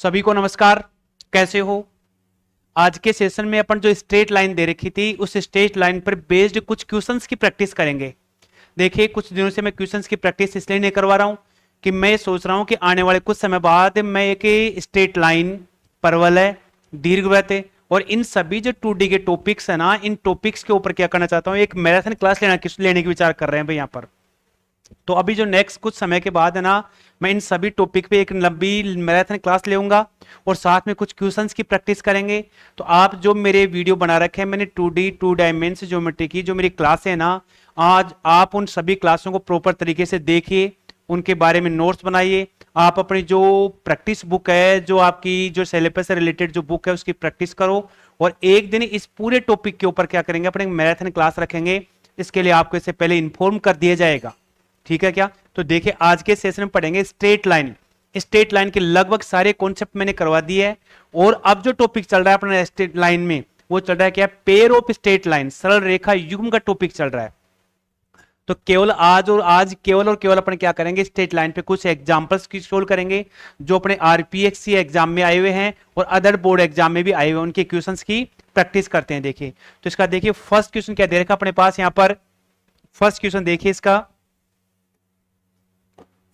सभी को नमस्कार। कैसे हो? आज के सेशन में अपन जो स्ट्रेट लाइन दे रखी थी उस स्ट्रेट लाइन पर बेस्ड कुछ क्वेश्चंस की प्रैक्टिस करेंगे। देखिए, कुछ दिनों से मैं क्वेश्चंस की प्रैक्टिस इसलिए नहीं करवा रहा हूं कि मैं सोच रहा हूं कि आने वाले कुछ समय बाद मैं एक स्ट्रेट लाइन, परवलय, दीर्घवृत्त और इन सभी जो 2D के टॉपिक्स है ना, इन टॉपिक्स के ऊपर क्या करना चाहता हूं, एक मैराथन क्लास लेने की विचार कर रहे हैं भाई यहाँ पर। तो अभी जो नेक्स्ट कुछ समय के बाद है ना, मैं इन सभी टॉपिक पे एक लंबी मैराथन क्लास लेऊंगा और साथ में कुछ क्वेश्चंस की प्रैक्टिस करेंगे। तो आप जो मेरे वीडियो बना रखे हैं मैंने 2D 2 डायमेंशन ज्योमेट्री की जो मेरी क्लास है ना, आज आप उन सभी क्लासों को प्रॉपर तरीके से देखिए, उनके बारे में नोट्स बनाइए। आप अपनी जो प्रैक्टिस बुक है, जो आपकी जो सिलेबस से रिलेटेड जो बुक है उसकी प्रैक्टिस करो और एक दिन इस पूरे टॉपिक के ऊपर क्या करेंगे, अपने मैराथन क्लास रखेंगे। इसके लिए आपको इससे पहले इन्फॉर्म कर दिया जाएगा, ठीक है क्या? तो देखिए, आज के सेशन में पढ़ेंगे स्ट्रेट लाइन। स्ट्रेट लाइन के लगभग सारे कॉन्सेप्ट मैंने करवा दिए है और अब जो टॉपिक चल रहा है अपने स्ट्रेट लाइन में वो चल रहा है क्या? पेयर ऑफ स्ट्रेट लाइन, सरल रेखा युग्म का टॉपिक चल रहा है। तो केवल आज केवल और केवल अपन क्या करेंगे, स्ट्रेट लाइन पे कुछ एग्जांपल्स की सोल्व करेंगे जो अपने आरपीएससी एग्जाम में आए हुए हैं और अदर बोर्ड एग्जाम में भी आए हुए, उनके क्वेश्चंस की प्रैक्टिस करते हैं। देखिए, तो इसका देखिए फर्स्ट क्वेश्चन क्या दे रखा अपने पास यहाँ पर। फर्स्ट क्वेश्चन देखिए, इसका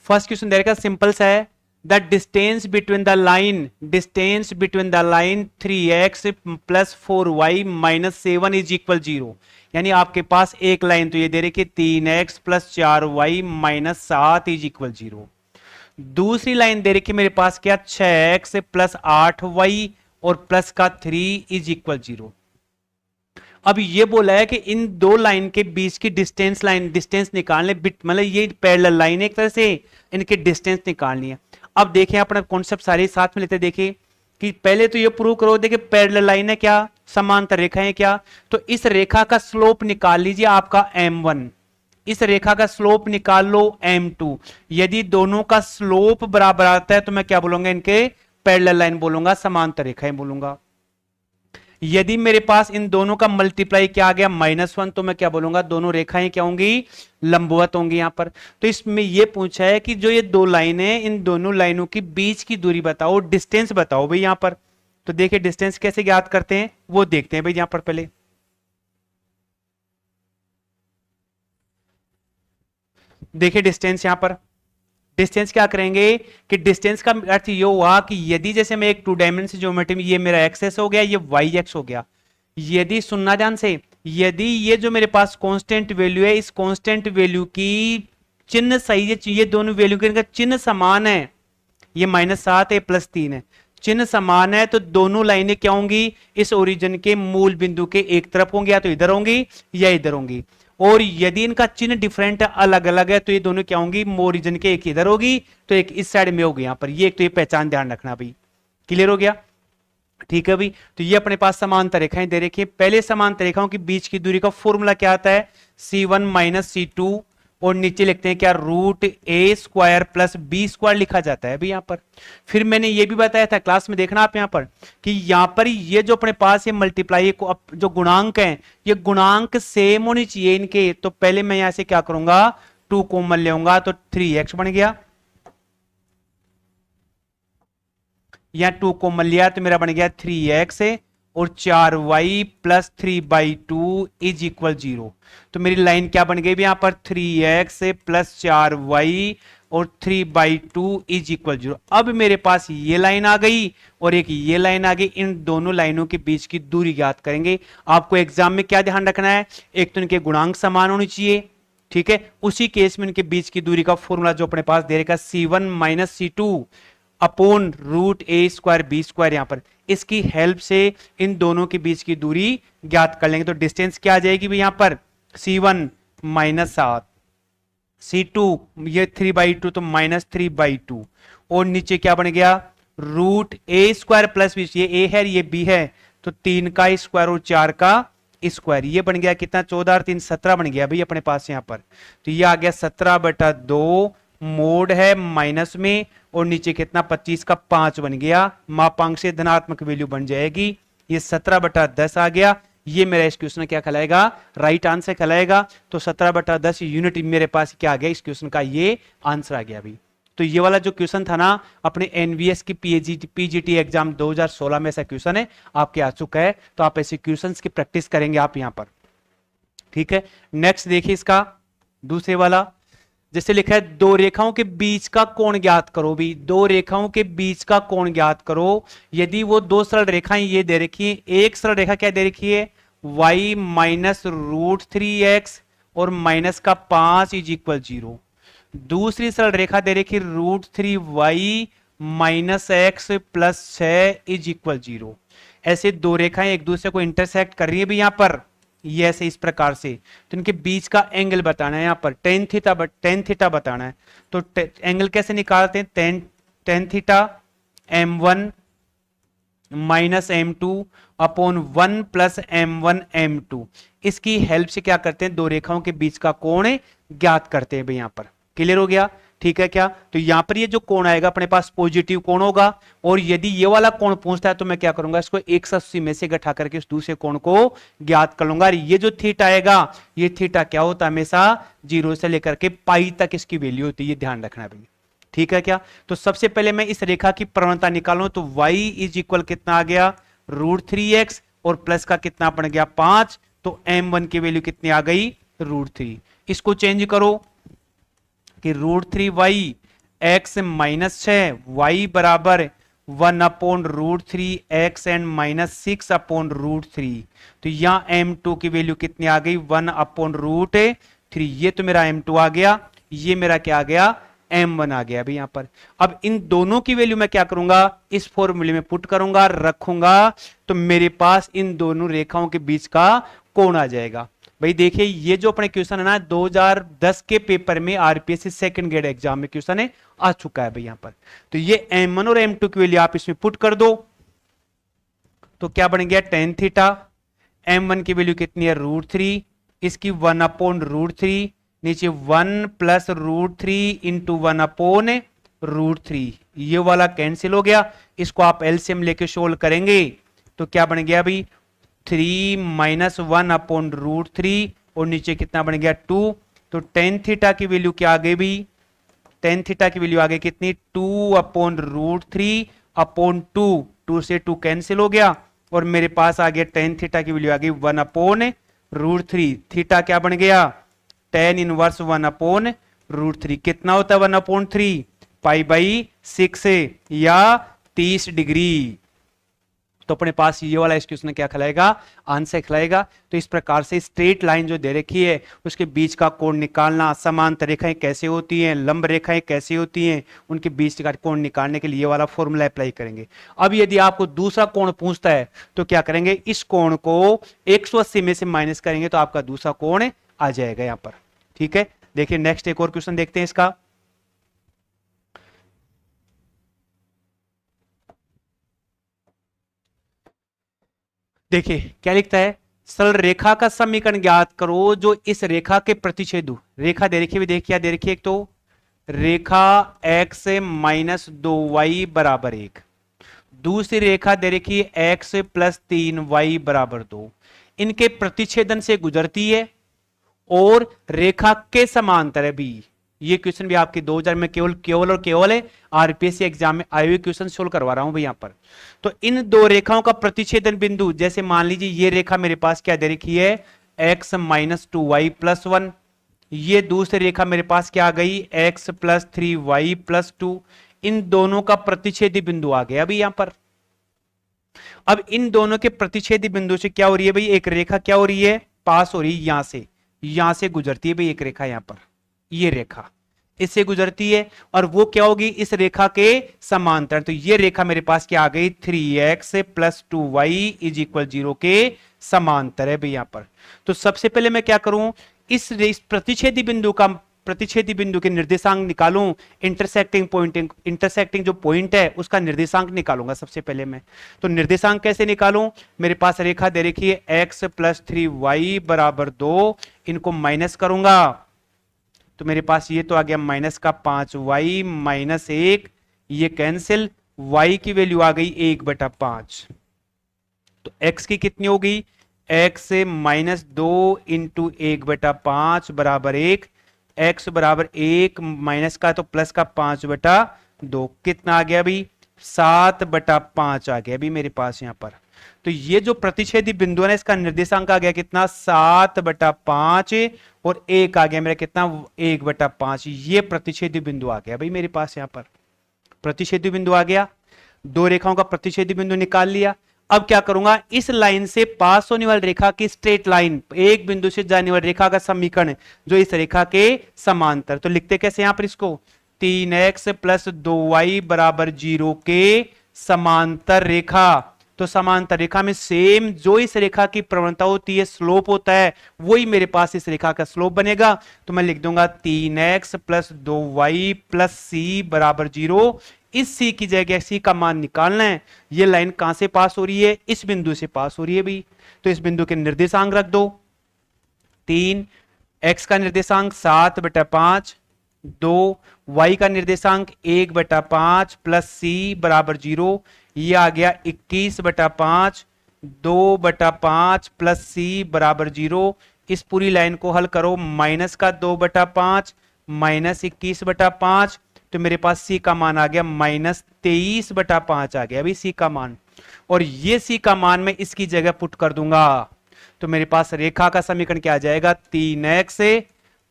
फर्स्ट क्वेश्चन दे रखा सिंपल सा है। The distance between the line 3x plus 4y minus 7 is equal 0। यानी आपके पास एक लाइन तो ये दे रखी 3x plus 4y minus 7 is equal 0। दूसरी लाइन दे रखी मेरे पास क्या, 6x प्लस 8y और प्लस का 3 इज इक्वल 0। अब ये बोला है कि इन दो लाइन के बीच की डिस्टेंस निकालने, मतलब ये पैरेलल लाइन एक तरह से, इनके डिस्टेंस निकालनी है। अब देखें अपना कॉन्सेप्ट सारे साथ में लेते, देखिए कि पहले तो ये प्रूव करो। देखिए, पैरेलल लाइन है क्या, समांतर रेखा है क्या, तो इस रेखा का स्लोप निकाल लीजिए आपका m1, इस रेखा का स्लोप निकाल लो m2। यदि दोनों का स्लोप बराबर आता है तो मैं क्या बोलूंगा, इनके पैरेलल लाइन बोलूंगा, समांतर रेखाएं बोलूंगा। यदि मेरे पास इन दोनों का मल्टीप्लाई क्या आ गया -1, तो मैं क्या बोलूंगा, दोनों रेखाएं क्या होंगी, लंबवत होंगी यहां पर। तो इसमें यह पूछा है कि जो ये दो लाइन है, इन दोनों लाइनों की बीच की दूरी बताओ, डिस्टेंस बताओ भाई यहां पर। तो देखिए डिस्टेंस कैसे ज्ञात करते हैं वो देखते हैं भाई यहां पर। पहले देखिए डिस्टेंस, यहां पर डिस्टेंस क्या करेंगे कि डिस्टेंस का अर्थ ये हुआ कि यदि जैसे मैं एक 2 डायमेंशन ज्योमेट्री में, ये मेरा एक्स हो गया, ये वाई एक्स हो गया। यदि सुनना ध्यान से, यदि ये जो मेरे पास कांस्टेंट वैल्यू है, इस कांस्टेंट वैल्यू की चिन्ह सही है, ये दोनों वैल्यू के चिन्ह समान है, ये -7 है प्लस 3 है, चिन्ह समान है, तो दोनों लाइनें क्या होंगी, इस ओरिजिन के मूल बिंदु के एक तरफ होंगी, या तो इधर होंगी या इधर होंगी। और यदि इनका चिन्ह डिफरेंट है, अलग अलग है, तो ये दोनों क्या होंगी, ओरिजिन के एक इधर होगी तो एक इस साइड में होगी यहां पर। ये एक तो ये पहचान ध्यान रखना भाई, क्लियर हो गया? ठीक है भाई। तो ये अपने पास समांतर रेखाएं दे रखी है। पहले समांतर रेखाओं के बीच की दूरी का फॉर्मूला क्या आता है, C1 माइनस C2, और नीचे लिखते हैं क्या, √a² प्लस b² लिखा जाता है भाई यहां पर। फिर मैंने ये भी बताया था क्लास में, देखना आप यहां पर कि यहां पर ये जो अपने पास ये मल्टीप्लाई को जो गुणांक है, ये गुणांक सेम होनी चाहिए इनके। तो पहले मैं यहां से क्या करूंगा, 2 कॉमन लेऊंगा तो 3x बन गया, यहां 2 कॉमन लिया तो मेरा बन गया 3x और 4y प्लस 3/2 इज इक्वल 0। तो मेरी लाइन क्या बन गई यहां पर, 3x प्लस 4y और 3/2 इज इक्वल 0। अब मेरे पास ये लाइन आ गई और एक ये लाइन आ गई, इन दोनों लाइनों के बीच की दूरी ज्ञात करेंगे। आपको एग्जाम में क्या ध्यान रखना है, एक तो इनके गुणांक समान होनी चाहिए, ठीक है। उसी केस में इनके बीच की दूरी का फॉर्मूला जो अपने पास दे रखा, C1 minus C2 upon √a² b², यहां पर इसकी हेल्प से इन दोनों के बीच की दूरी ज्ञात कर लेंगे। तो डिस्टेंस क्या आ जाएगी भाई यहां पर, C1 -7, C2 ये 3/2 तो -3/2, और नीचे क्या बन गया, √a² प्लस b, ये a है ये b है, तो 3 का स्क्वायर और 4 का स्क्वायर, ये बन गया कितना, 14 और 3 17 बन गया भाई अपने पास यहां पर। तो ये आ गया 17/2, मोड है माइनस में, और नीचे कितना 25 का 5 बन गया, मापांक से धनात्मक वैल्यू बन जाएगी, ये 17/10 आ गया। ये मेरा इस क्वेश्चन क्या कहलाएगा, राइट आंसर कहलाएगा। तो 17/10 यूनिट मेरे पास क्या आ गया, इस क्वेश्चन का ये आंसर आ गया भाई। तो ये वाला जो क्वेश्चन था ना अपने एनवीएस की पीजीटी एग्जाम 2016 में ऐसा क्वेश्चन है आपके आ चुका है, तो आप ऐसे क्वेश्चंस की प्रैक्टिस करेंगे आप यहां पर। ठीक है, नेक्स्ट देखिए इसका दूसरे वाला, जैसे लिखा है दो रेखाओं के बीच का कोण ज्ञात करो। भी दो रेखाओं के बीच का कोण ज्ञात करो। यदि वो दो सरल रेखाएं ये दे रखी है, एक सरल रेखा क्या दे रखी है y minus root three x और माइनस का 5 इज इक्वल 0, दूसरी सरल रेखा दे रखी root three y minus x plus 6 is equal 0। ऐसे दो रेखाएं एक दूसरे को इंटरसेक्ट कर रही है भी यहां पर, ये ऐसे इस प्रकार से, तो इनके बीच का एंगल बताना है यहां पर, टेन थीटा बताना है। तो एंगल कैसे निकालते हैं, tan theta m1 minus m2 upon 1 plus m1 m2, इसकी हेल्प से क्या करते हैं दो रेखाओं के बीच का कोण ज्ञात करते हैं भाई यहां पर। क्लियर हो गया, ठीक है क्या। तो यहां पर ये जो कोण आएगा अपने पास पॉजिटिव कोण होगा, और यदि ये वाला कोण पूछता है तो मैं क्या करूंगा इसको 180 में से घटा करके उस दूसरे कोण को ज्ञात कर लूंगा। ये जो थीटा आएगा ये थीटा क्या होता है हमेशा 0 से लेकर के पाई तक इसकी वैल्यू होती है, ये ध्यान रखना भैया। ठीक है क्या। तो सबसे पहले मैं इस रेखा की प्रवणता निकालूं तो y इज इक्वल कितना आ गया रूट थ्री एक्स और प्लस का कितना बन गया 5, तो m1 की वैल्यू कितनी आ गई रूट थ्री। इसको चेंज करो कि root three y x minus 6 y बराबर 1 upon root three x and minus 6 upon root three. तो यहां m2 की वैल्यू कितनी आ गई 1 अपॉन रूट थ्री। ये तो मेरा m2 आ गया, ये मेरा क्या आ गया m1 आ गया अभी यहां पर। अब इन दोनों की वैल्यू मैं क्या करूंगा इस फॉर्मूले में पुट करूंगा, रखूंगा, तो मेरे पास इन दोनों रेखाओं के बीच का कोण आ जाएगा। भाई देखिए ये जो अपने क्वेश्चन है ना 2010 के पेपर में आरपीएससी सेकंड ग्रेड एग्जाम में क्वेश्चन है आ चुका है भाई यहां पर। तो ये m1 और m2 की वैल्यू आप इसमें पुट कर दो, तो क्या बन गया टेन थीटा, m1 की वैल्यू कितनी है रूट थ्री, इसकी 1 अपॉन रूट थ्री, नीचे 1 plus root three into 1 upon root three, ये वाला कैंसिल हो गया। इसको आप एलसीएम लेके सोल्व करेंगे तो क्या बन गया अभी 3 माइनस 1 अपॉन रूट थ्री और नीचे कितना बन गया 2। तो टेन थीटा की वैल्यू क्या आ गई भी, टेन थीटा की वैल्यू आ गई कितनी 2 अपॉन रूट थ्री अपॉन 2, 2 से 2 कैंसिल हो गया और मेरे पास आ गया टेन थीटा की वैल्यू आ गई 1 अपॉन रूट थ्री। थीटा क्या बन गया tan inverse 1 upon root three, कितना होता है 1 अपॉन थ्री पाई बाई 6 या 30 डिग्री। तो अपने पास ये वाला इस क्वेश्चन क्या खिलाएगा आंसर खिलाएगा। तो इस प्रकार से स्ट्रेट लाइन जो दे रखी है उसके बीच का कोण निकालना, समांतर रेखाएं कैसे होती हैं, लंब रेखाएं कैसे होती हैं, उनके बीच का कोण निकालने के लिए ये वाला फॉर्मूला अप्लाई करेंगे। अब यदि आपको दूसरा कोण पूछता है तो क्या करेंगे इस कोण को 180 में से माइनस करेंगे तो आपका दूसरा कोण आ जाएगा यहां पर। ठीक है, देखिए नेक्स्ट एक और क्वेश्चन देखते हैं इसका। देखिए क्या लिखता है सरल रेखा का समीकरण ज्ञात करो जो इस रेखा के प्रतिच्छेद, रेखा दे रखी है, देखिए क्या दे रखी है, एक तो रेखा x माइनस 2y बराबर 1, दूसरी रेखा दे रखी है x प्लस 3y बराबर 2, इनके प्रतिच्छेदन से गुजरती है और रेखा के समांतर है भी। ये क्वेश्चन भी आपके 2000 में केवल और केवल है आरपीएससी एग्जाम में आए हुए क्वेश्चन सोल्व करवा रहा हूं भाई यहां पर। तो इन दो रेखाओं का प्रतिच्छेदन बिंदु, जैसे मान लीजिए ये रेखा मेरे पास क्या दे रखी है x माइनस 2y प्लस 1, ये दूसरी रेखा मेरे पास क्या आ गई x प्लस 3y प्लस 2, इन दोनों का प्रतिच्छेदी बिंदु आ गया अभी यहां पर। अब इन दोनों के प्रतिच्छेदी बिंदु से क्या हो रही है भाई, एक रेखा क्या हो रही है पास हो रही है, यहां से गुजरती है भाई एक रेखा, यहां पर ये रेखा इससे गुजरती है और वो क्या होगी इस रेखा के समांतर। तो ये रेखा मेरे पास क्या आ गई 3x plus 2y is equal 0 के समांतर है भाई यहां पर। तो सबसे पहले मैं क्या करूं इस प्रतिच्छेदी बिंदु के निर्देशांक निकालूं, इंटरसेक्टिंग जो पॉइंट है उसका निर्देशांक निकालूंगा सबसे पहले मैं। तो निर्देशांक कैसे निकालूं, मेरे पास रेखा दे रखी है x प्लस 3y बराबर 2, इनको माइनस करूंगा तो मेरे पास ये तो आ गया माइनस का 5y माइनस 1, ये कैंसिल, y की वैल्यू आ गई 1/5। तो x की कितनी हो गई x माइनस 2 इंटू 1/5 बराबर 1, x बराबर 1 माइनस का तो प्लस का 5/2 कितना आ गया अभी 7/5 आ गया अभी मेरे पास यहां पर। तो ये जो प्रतिच्छेदी बिंदु है ना इसका निर्देशांक आ गया कितना 7/5 और 1 आ गया मेरा कितना 1/5। ये प्रतिच्छेदी बिंदु आ गया भाई मेरे पास यहां पर प्रतिच्छेदी बिंदु आ गया। दो रेखाओं का प्रतिच्छेदी बिंदु निकाल लिया। अब क्या करूंगा इस लाइन से पास होने वाली रेखा की स्ट्रेट लाइन एक बिंदु से जाने वाली रेखा का समीकरण जो इस रेखा के समांतर तो लिखते कैसे यहां पर इसको 3x + 2y बराबर 0 के समांतर रेखा। तो समांतर रेखा में सेम जो इस रेखा की प्रवणता होती है स्लोप होता है वही मेरे पास इस रेखा का स्लोप बनेगा। तो मैं लिख दूंगा 3x + 2y + c बराबर 0। इस c की जगह c का मान निकालना है। ये लाइन कहां से पास हो रही है इस बिंदु से पास हो रही है भी। तो इस बिंदु के निर्देशांक रख दो 3 x का निर्देशांक 7/5 2 y का निर्देशांक 1/5 + c बराबर 0। ये आ गया 21/5 2/5 + c बराबर 0। इस पूरी लाइन को हल करो माइनस का 2/5 माइनस 21/5 तो मेरे पास c का मान आ गया -23/5 आ गया अभी c का मान। और ये c का मान मैं इसकी जगह पुट कर दूंगा तो मेरे पास रेखा का समीकरण क्या आ जाएगा 3x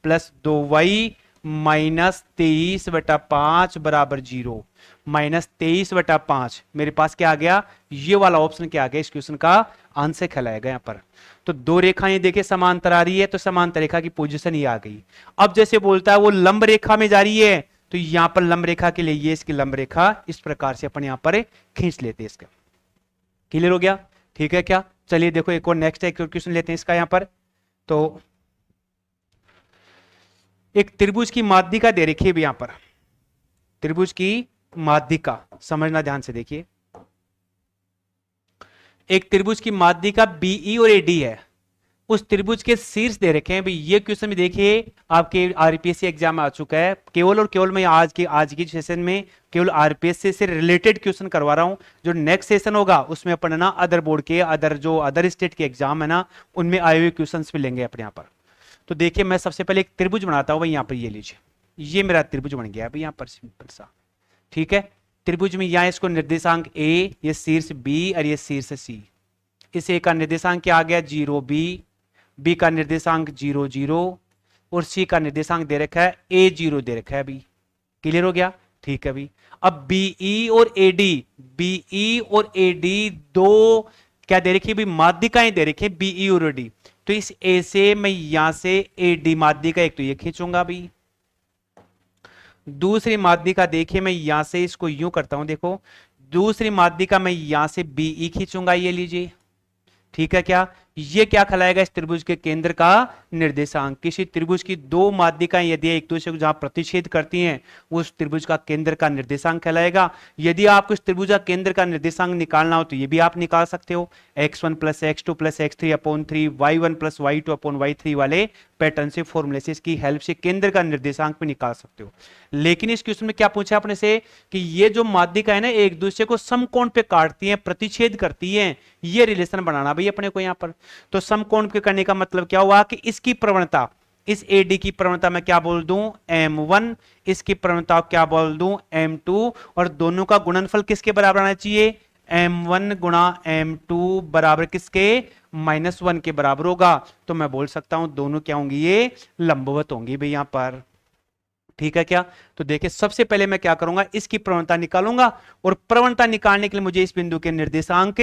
+ 2y -23/5 बराबर 0। -23/5 मेरे पास क्या आ गया ये वाला ऑप्शन क्या आ गया इस क्वेश्चन का आंसर कहलाएगा यहां पर। तो दो रेखाएं देखिए समांतर आ रही है तो समांतर रेखा की पोजीशन ये आ गई। अब जैसे बोलता है वो लंब रेखा में जा रही है तो यहां पर लंब रेखा के लिए ये इसकी लंब रेखा इस प्रकार से अपन यहां पर खींच लेते हैं इसका। क्लियर हो गया ठीक है क्या। चलिए देखो एक और नेक्स्ट एक क्वेश्चन लेते हैं इसका यहां पर। तो एक त्रिभुज की माध्यिका दे रखी है यहां पर त्रिभुज की माध्यिका समझना ध्यान से देखिए। एक त्रिभुज की माध्यिका बीई और एडी है। उस त्रिभुज के शीर्ष दे रखे हैं भाई। ये क्वेश्चन भी देखिए आपके आरपीएससी एग्जाम में आ चुका है। केवल और केवल मैं आज की सेशन में केवल आरपीएससी से रिलेटेड क्वेश्चन करवा रहा हूं। जो नेक्स्ट सेशन होगा उसमें अपन ना अदर बोर्ड के अदर स्टेट के एग्जाम है ना उनमें आए हुए क्वेश्चन भी लेंगे अपने यहाँ पर। तो देखिए मैं सबसे पहले एक त्रिभुज बनाता हूं भाई। यहाँ पर ये लीजिए ये मेरा त्रिभुज बन गया भाई यहाँ पर सिंपल सा ठीक है। त्रिभुज में यहां इसको निर्देशांक ए ये शीर्ष बी और ये शीर्ष सी। इस ए का निर्देशांक क्या आ गया 0b बी का निर्देशांक 0 0 और सी का निर्देशांक दे रखा है a0 दे रखा है अभी। क्लियर हो गया ठीक है अभी। अब बीई और एडी दो क्या दे रखी है माध्यिकाएं दे रखी है बीई और एडी। तो इस ए से मैं यहां से एडी माध्यिका एक तो ये खींचूंगा अभी। दूसरी माध्यिका देखिए मैं यहां से इसको यूं करता हूं देखो दूसरी माध्यिका मैं यहां से बीई खींचूंगा ये लीजिए ठीक है क्या। ये क्या कहलाएगा इस त्रिभुज के केंद्र का निर्देशांक। किसी त्रिभुज की दो माध्यिकाएं यदि एक दूसरे को जहां प्रतिच्छेद करती हैं उस त्रिभुज का केंद्र का निर्देशांक कहलाएगा। यदि आपको इस त्रिभुज का केंद्र का निर्देशांक निकालना हो तो ये भी आप निकाल सकते हो x1 + x2 + x3/3 y1 + y2/y3 वाले पैटर्न से फॉर्मूले से इसकी हेल्प से केंद्र का निर्देशांक भी निकाल सकते हो। लेकिन इस क्वेश्चन में क्या पूछा अपने से कि ये जो माध्यिका है ना एक दूसरे को समकोण पे काटती है प्रतिच्छेद करती है। ये रिलेशन बनाना भाई अपने को यहां पर। तो समकोण के करने का मतलब क्या हुआ कि इसकी प्रवणता इस AD की प्रवणता मैं क्या बोल दूं m1 इसकी प्रवणता क्या बोल दूं m2 और दोनों का गुणनफल किसके बराबर आना चाहिए m1 × m2 बराबर किसके -1 के बराबर होगा। तो मैं बोल सकता हूं दोनों क्या होंगी ये लंबवत होंगी भाई यहां पर ठीक है क्या। तो देखिए सबसे पहले मैं क्या करूंगा इसकी प्रवणता निकालूंगा और प्रवणता निकालने के लिए मुझे इस बिंदु के निर्देशांक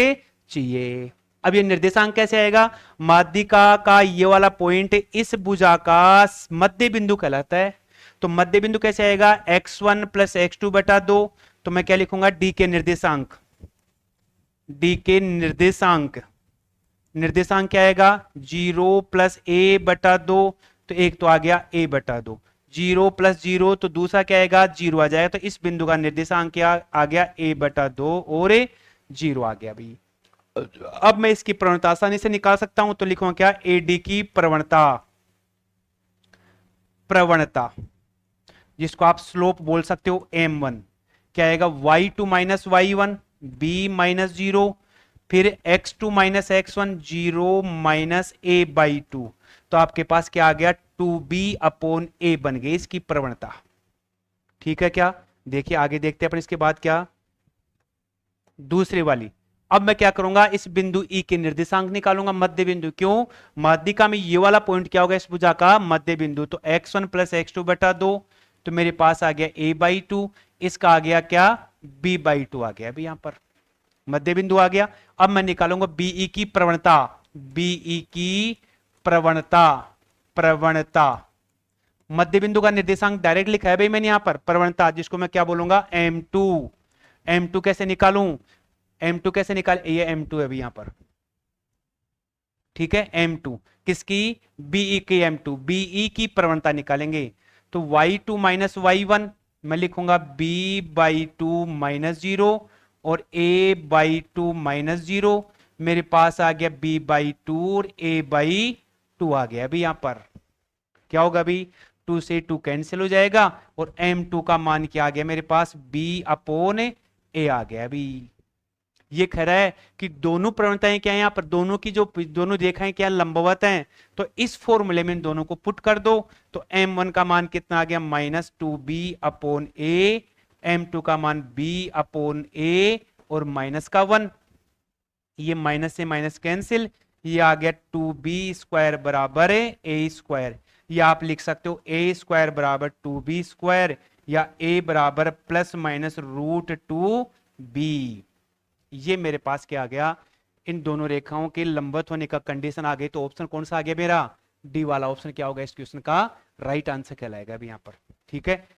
चाहिए। अब ये निर्देशांक कैसे आएगा माध्यिका का ये वाला पॉइंट इस भुजा का मध्य बिंदु कहलाता है। तो मध्य बिंदु कैसे आएगा x1 + x2/2। तो मैं क्या लिखूंगा डी के निर्देशांक निर्देशांक क्या आएगा 0 + a/2। तो एक तो आ गया a/2 0 + 0 तो दूसरा क्या आएगा 0 आ जाएगा। तो इस बिंदु का निर्देशांक क्या आ गया a/2 और 0 आ गया भाई। अब मैं इसकी प्रवणता आसानी से निकाल सकता हूं तो लिखूंगा क्या AD की प्रवणता जिसको आप स्लोप बोल सकते हो m1 क्या आएगा y2 - y1 b - 0 फिर x2 - x1 0 - a/2। तो आपके पास क्या आ गया 2b अपॉन a बन गई इसकी प्रवणता। ठीक है क्या? देखिए आगे देखते हैं अपन इसके बाद क्या, दूसरी वाली। अब मैं क्या करूंगा, इस बिंदु E के निर्देशांक निकालूंगा, मध्य बिंदु। क्यों? माध्यिका में ये वाला पॉइंट क्या होगा इस भुजा का? मध्य बिंदु। तो x1 प्लस x2 बटा 2, तो मेरे पास आ गया a/2, इसका आ गया क्या? b/2 आ गया अभी यहां पर मध्य बिंदु आ गया। अब मैं निकालूंगा बीई की प्रवणता, बीई की प्रवणता, प्रवणता। मध्य बिंदु का निर्देशांक डायरेक्ट लिखा है भाई मैंने यहां पर, प्रवणता जिसको मैं क्या बोलूंगा? m2। m2 कैसे निकालूं? m2 कैसे निकाल, ये m2 है अभी यहां पर। ठीक है, m2 किसकी? बीई की m2, बीई की प्रवणता निकालेंगे। तो y2 माइनस y1 मैं लिखूंगा b/2 माइनस 0 और a/2 माइनस 0। मेरे पास आ गया b/2 और a/2 आ गया अभी यहां पर। क्या होगा अभी? 2 से 2 कैंसिल हो जाएगा और m2 का मान क्या आ गया मेरे पास? b/a आ गया अभी। ये कह रहा है कि दोनों प्रवणताएं क्या है यहां पर, दोनों की जो दोनों रेखाएं क्या लंबवत हैं, तो इस फॉर्मूले में इन दोनों को पुट कर दो। तो m1 का मान कितना आ गया? -2b/a, m2 का मान b/a और माइनस का 1। ये माइनस से माइनस कैंसिल, ये आ गया 2b² बराबर a²। ये आप लिख सकते हो a² बराबर 2b², या a बराबर ±√2b। ये मेरे पास क्या आ गया? इन दोनों रेखाओं के लंबवत होने का कंडीशन आ गई। तो ऑप्शन कौन सा आ गया मेरा? डी वाला ऑप्शन क्या होगा इस क्वेश्चन का राइट आंसर कहलाएगा अभी यहां पर। ठीक है,